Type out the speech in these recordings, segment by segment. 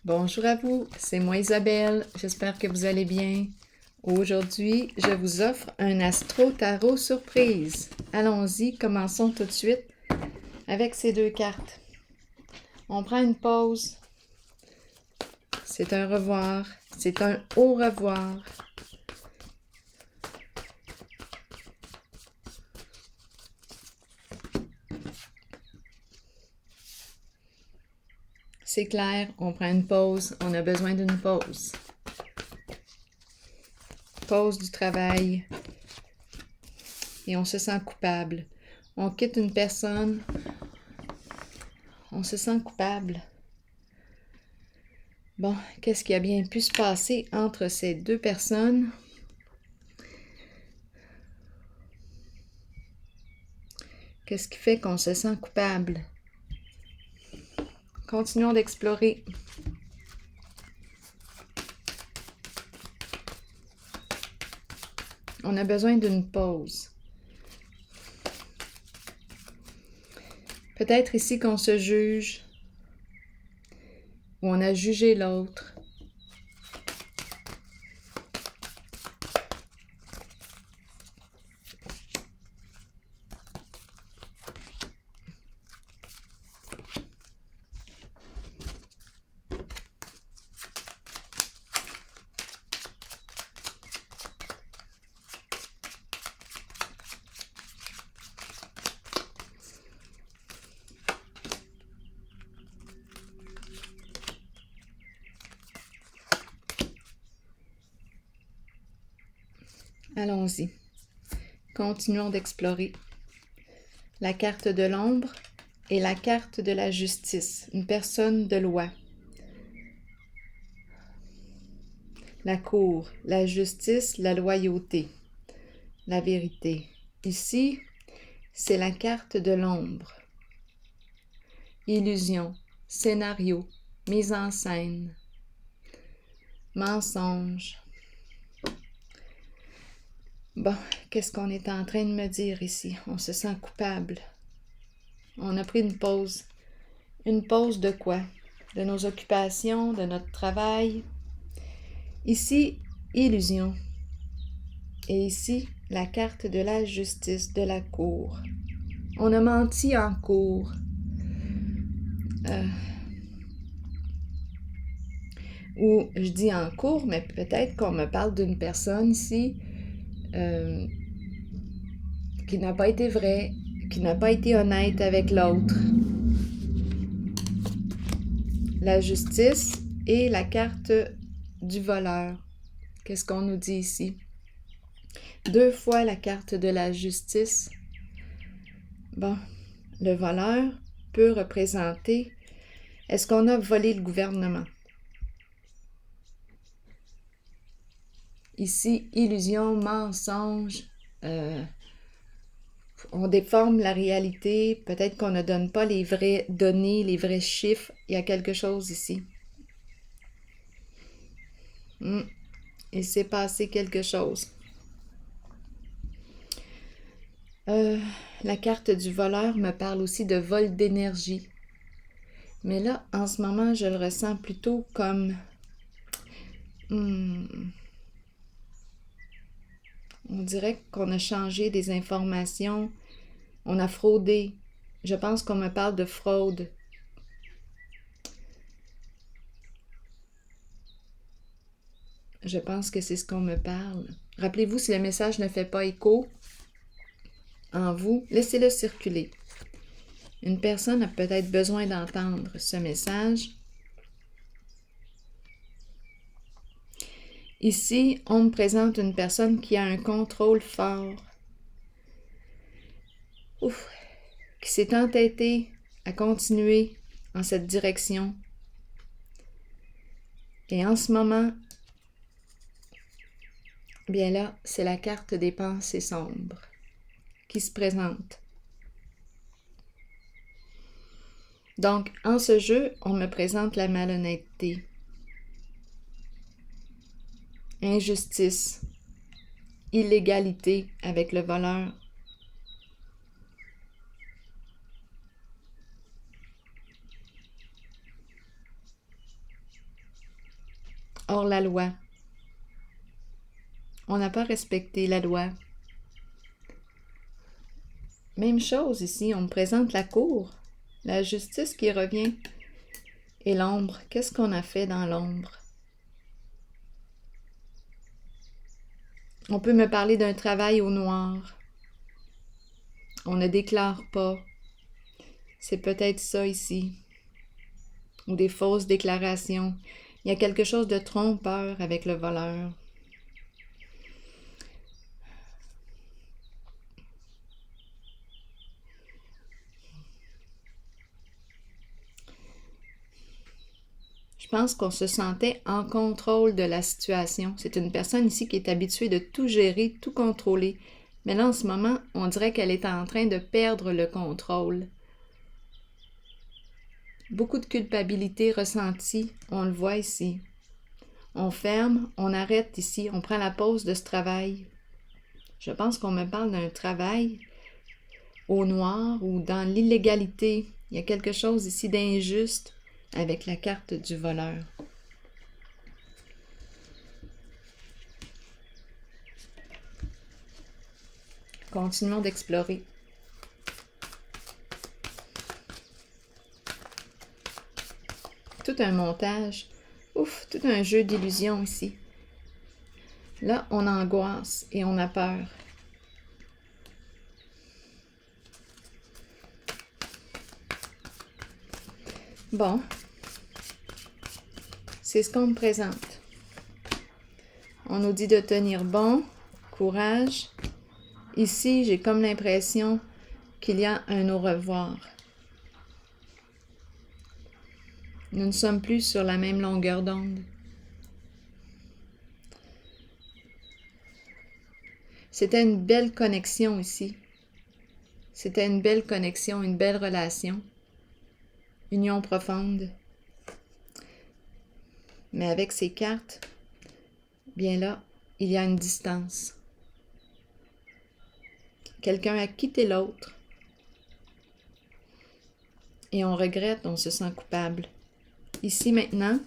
Bonjour à vous, c'est moi Isabelle, j'espère que vous allez bien. Aujourd'hui, je vous offre un astro-tarot surprise. Allons-y, commençons tout de suite avec ces deux cartes. On prend une pause. C'est un revoir, c'est un au revoir. C'est clair, on prend une pause, on a besoin d'une pause. Pause du travail. Et on se sent coupable. On quitte une personne, on se sent coupable. Bon, qu'est-ce qui a bien pu se passer entre ces deux personnes? Qu'est-ce qui fait qu'on se sent coupable? Continuons d'explorer. On a besoin d'une pause. Peut-être ici qu'on se juge, ou on a jugé l'autre. Allons-y. Continuons d'explorer. La carte de l'ombre et la carte de la justice. Une personne de loi. La cour, la justice, la loyauté, la vérité. Ici, c'est la carte de l'ombre. Illusion, scénario, mise en scène, mensonge. Bon, qu'est-ce qu'on est en train de me dire ici? On se sent coupable. On a pris une pause. Une pause de quoi? De nos occupations, de notre travail. Ici, illusion. Et ici, la carte de la justice, de la cour. On a menti en cour. Ou je dis en cours, mais peut-être qu'on me parle d'une personne ici qui n'a pas été vraie, qui n'a pas été honnête avec l'autre. La justice et la carte du voleur. Qu'est-ce qu'on nous dit ici? Deux fois la carte de la justice. Bon, le voleur peut représenter, est-ce qu'on a volé le gouvernement? Ici, illusion, mensonge, on déforme la réalité, peut-être qu'on ne donne pas les vraies données, les vrais chiffres, il y a quelque chose ici. Il s'est passé quelque chose. La carte du voleur me parle aussi de vol d'énergie. Mais là, en ce moment, je le ressens plutôt comme... on dirait qu'on a changé des informations, on a fraudé. Je pense qu'on me parle de fraude. Je pense que c'est ce qu'on me parle. Rappelez-vous, si le message ne fait pas écho en vous, laissez-le circuler. Une personne a peut-être besoin d'entendre ce message. Ici, on me présente une personne qui a un contrôle fort, qui s'est entêtée à continuer en cette direction. Et en ce moment, bien là, c'est la carte des pensées sombres qui se présente. Donc, en ce jeu, on me présente la malhonnêteté, injustice, illégalité avec le voleur. hors la loi. On n'a pas respecté la loi. Même chose ici, on me présente la cour, la justice qui revient. Et l'ombre, qu'est-ce qu'on a fait dans l'ombre? On peut me parler d'un travail au noir. On ne déclare pas. C'est peut-être ça ici. Ou des fausses déclarations. Il y a quelque chose de trompeur avec le voleur. Je pense qu'on se sentait en contrôle de la situation. C'est une personne ici qui est habituée de tout gérer, tout contrôler. Mais là, en ce moment, on dirait qu'elle est en train de perdre le contrôle. Beaucoup de culpabilité ressentie, on le voit ici. On ferme, on arrête ici, on prend la pause de ce travail. Je pense qu'on me parle d'un travail au noir ou dans l'illégalité. Il y a quelque chose ici d'injuste avec la carte du voleur. Continuons d'explorer. Tout un montage. Ouf, tout un jeu d'illusions ici. Là, on angoisse et on a peur. Bon, c'est ce qu'on me présente. On nous dit de tenir bon, courage. Ici, j'ai comme l'impression qu'il y a un au revoir. Nous ne sommes plus sur la même longueur d'onde. C'était une belle connexion ici. C'était une belle connexion, une belle relation. Union profonde. Mais avec ces cartes, bien là, il y a une distance. Quelqu'un a quitté l'autre. Et on regrette, on se sent coupable. Ici, maintenant,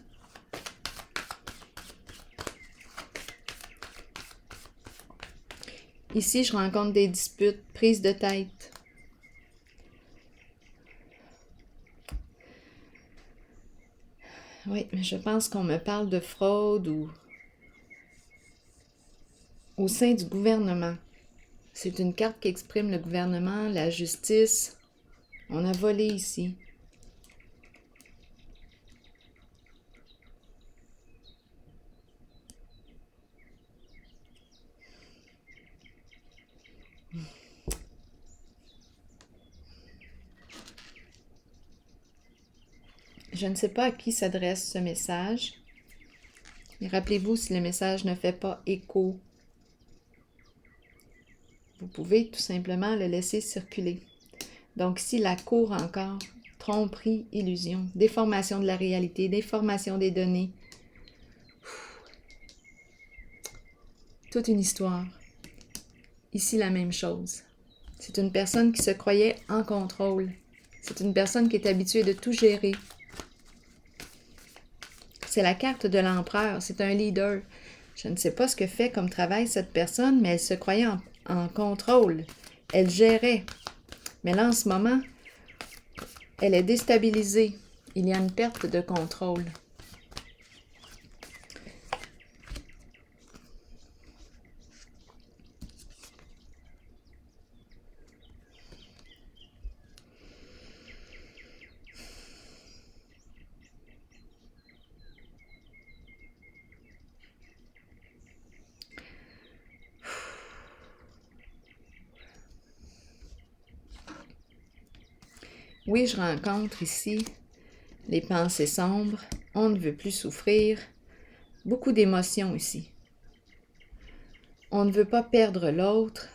ici, je rencontre des disputes, prises de tête. Oui, mais je pense qu'on me parle de fraude ou au sein du gouvernement. C'est une carte qui exprime le gouvernement, la justice. On a volé ici. Je ne sais pas à qui s'adresse ce message. Mais rappelez-vous, si le message ne fait pas écho, vous pouvez tout simplement le laisser circuler. Donc ici, la cour encore, tromperie, illusion, déformation de la réalité, déformation des données. Toute une histoire. Ici, la même chose. C'est une personne qui se croyait en contrôle. C'est une personne qui est habituée de tout gérer. C'est la carte de l'empereur, c'est un leader. Je ne sais pas ce que fait comme travail cette personne, mais elle se croyait en contrôle. Elle gérait. Mais là, en ce moment, elle est déstabilisée. Il y a une perte de contrôle. Oui, je rencontre ici les pensées sombres. On ne veut plus souffrir. Beaucoup d'émotions ici. On ne veut pas perdre l'autre.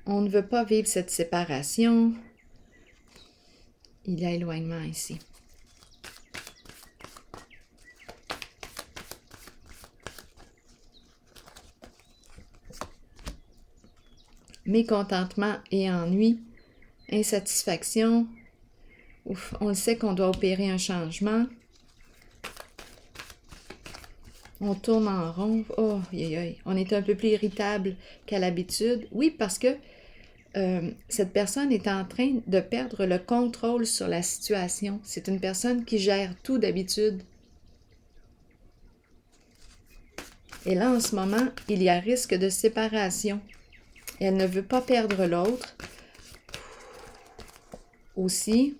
On ne veut pas vivre cette séparation. Il y a éloignement ici. Mécontentement et ennui. Insatisfaction. Ouf, on le sait qu'on doit opérer un changement. On tourne en rond. Oh, aïe, aïe. On est un peu plus irritable qu'à l'habitude. Oui, parce que cette personne est en train de perdre le contrôle sur la situation. C'est une personne qui gère tout d'habitude. Et là, en ce moment, il y a risque de séparation. Elle ne veut pas perdre l'autre. Aussi,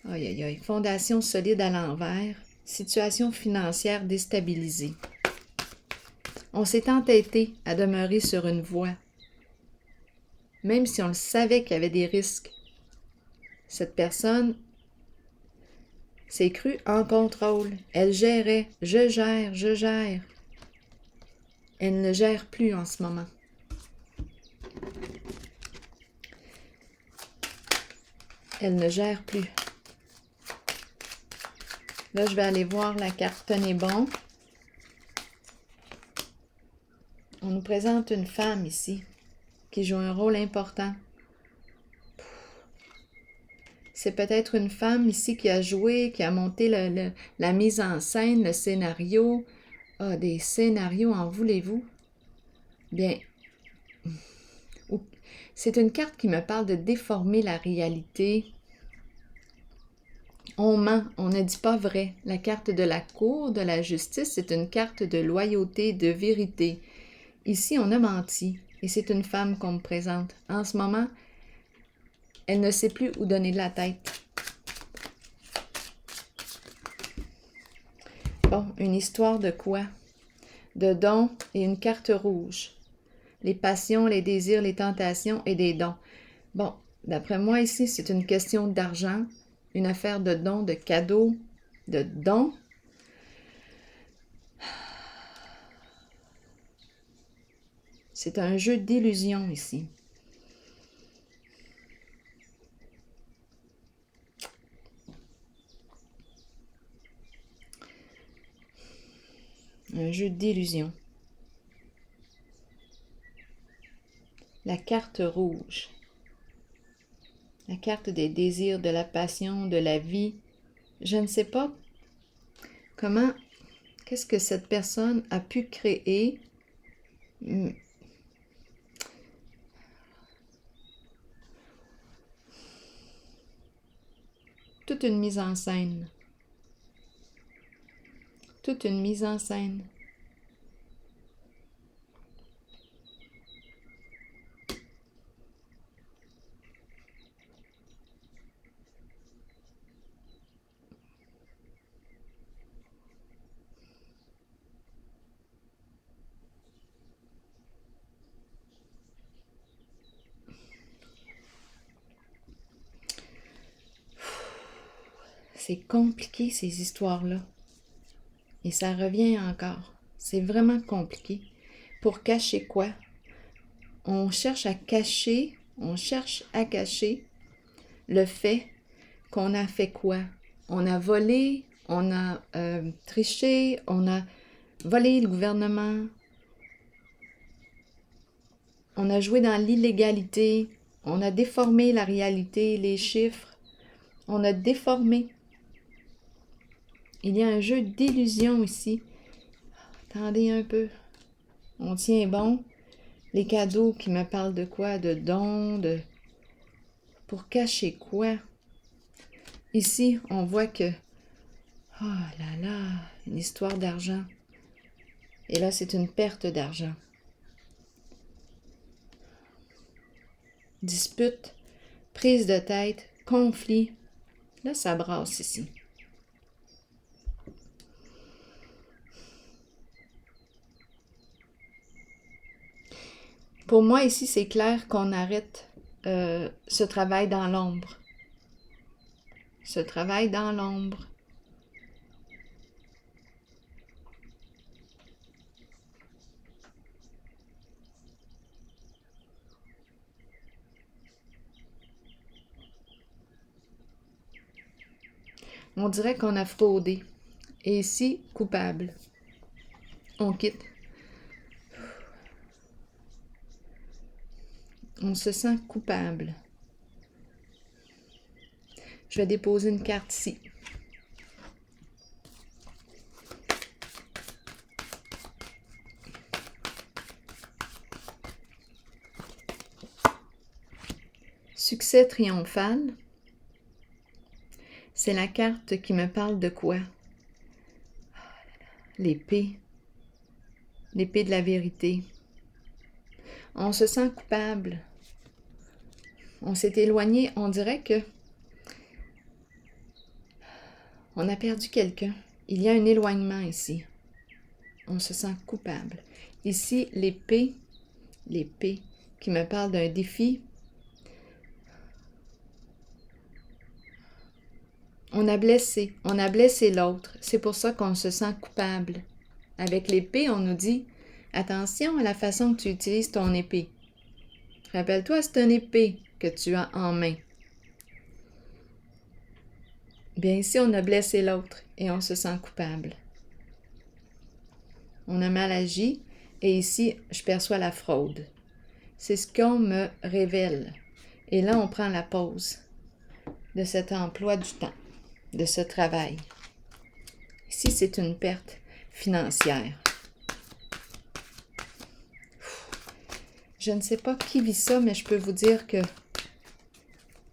aïe, aïe, aïe, fondation solide à l'envers, situation financière déstabilisée. On s'est entêté à demeurer sur une voie, même si on le savait qu'il y avait des risques. Cette personne s'est crue en contrôle. Elle gérait, je gère, je gère. Elle ne gère plus en ce moment. Elle ne gère plus. Là, je vais aller voir la carte Tenez bon. On nous présente une femme ici qui joue un rôle important. C'est peut-être une femme ici qui a joué, qui a monté la mise en scène, le scénario. Ah, des scénarios, en voulez-vous? Bien, c'est une carte qui me parle de déformer la réalité. On ment, on ne dit pas vrai. La carte de la cour, de la justice, c'est une carte de loyauté, de vérité. Ici, on a menti et c'est une femme qu'on me présente. En ce moment, elle ne sait plus où donner de la tête. Bon, une histoire de quoi? De dons et une carte rouge. Les passions, les désirs, les tentations et des dons. Bon, d'après moi ici, c'est une question d'argent, une affaire de dons, de cadeaux, de dons. C'est un jeu d'illusion ici. Un jeu d'illusion. La carte rouge. La carte des désirs, de la passion, de la vie. Je ne sais pas comment, qu'est-ce que cette personne a pu créer. Toute une mise en scène. Toute une mise en scène. C'est compliqué ces histoires-là. Et ça revient encore. C'est vraiment compliqué. Pour cacher quoi? On cherche à cacher le fait qu'on a fait quoi? On a volé, on a triché, on a volé le gouvernement, on a joué dans l'illégalité, on a déformé la réalité, les chiffres, on a déformé. Il y a un jeu d'illusion ici. Attendez un peu. On tient bon. Les cadeaux qui me parlent de quoi? De dons, de... Pour cacher quoi? Ici, on voit que... Oh là là, une histoire d'argent. Et là, c'est une perte d'argent. Dispute, prise de tête, conflit. Là, ça brasse ici. Pour moi, ici, c'est clair qu'on arrête ce travail dans l'ombre. Ce travail dans l'ombre. On dirait qu'on a fraudé. Et ici, coupable. On quitte. On se sent coupable. Je vais déposer une carte ici. Succès triomphal. C'est la carte qui me parle de quoi? L'épée. L'épée de la vérité. On se sent coupable. On s'est éloigné, on dirait que on a perdu quelqu'un. Il y a un éloignement ici. On se sent coupable. Ici, l'épée qui me parle d'un défi. On a blessé l'autre. C'est pour ça qu'on se sent coupable. Avec l'épée, on nous dit « Attention à la façon que tu utilises ton épée. Rappelle-toi, c'est une épée que tu as en main. » Bien ici, on a blessé l'autre et on se sent coupable. On a mal agi et ici, je perçois la fraude. C'est ce qu'on me révèle. Et là, on prend la pause de cet emploi du temps, de ce travail. Ici, c'est une perte financière. Je ne sais pas qui vit ça, mais je peux vous dire que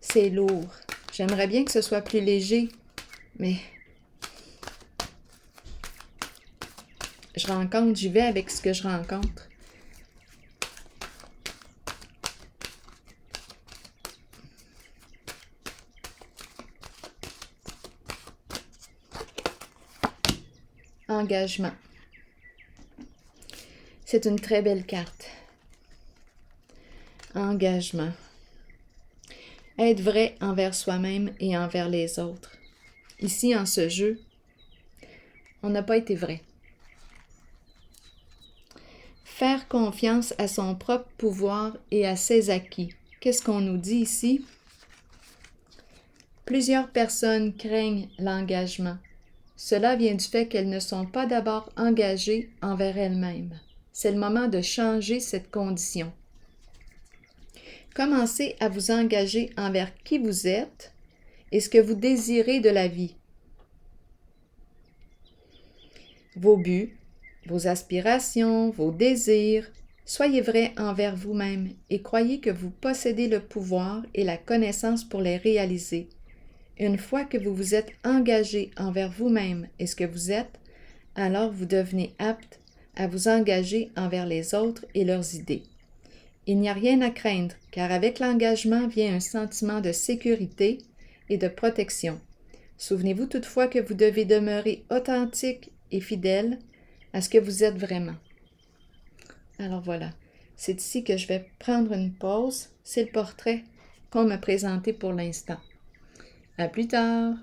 c'est lourd. J'aimerais bien que ce soit plus léger, mais j'y vais avec ce que je rencontre. Engagement. C'est une très belle carte. Engagement. Être vrai envers soi-même et envers les autres. Ici, en ce jeu, on n'a pas été vrai. Faire confiance à son propre pouvoir et à ses acquis. Qu'est-ce qu'on nous dit ici? Plusieurs personnes craignent l'engagement. Cela vient du fait qu'elles ne sont pas d'abord engagées envers elles-mêmes. C'est le moment de changer cette condition. Commencez à vous engager envers qui vous êtes et ce que vous désirez de la vie. Vos buts, vos aspirations, vos désirs. Soyez vrai envers vous-même et croyez que vous possédez le pouvoir et la connaissance pour les réaliser. Une fois que vous vous êtes engagé envers vous-même et ce que vous êtes, alors vous devenez apte à vous engager envers les autres et leurs idées. Il n'y a rien à craindre, car avec l'engagement vient un sentiment de sécurité et de protection. Souvenez-vous toutefois que vous devez demeurer authentique et fidèle à ce que vous êtes vraiment. Alors voilà, c'est ici que je vais prendre une pause. C'est le portrait qu'on m'a présenté pour l'instant. À plus tard!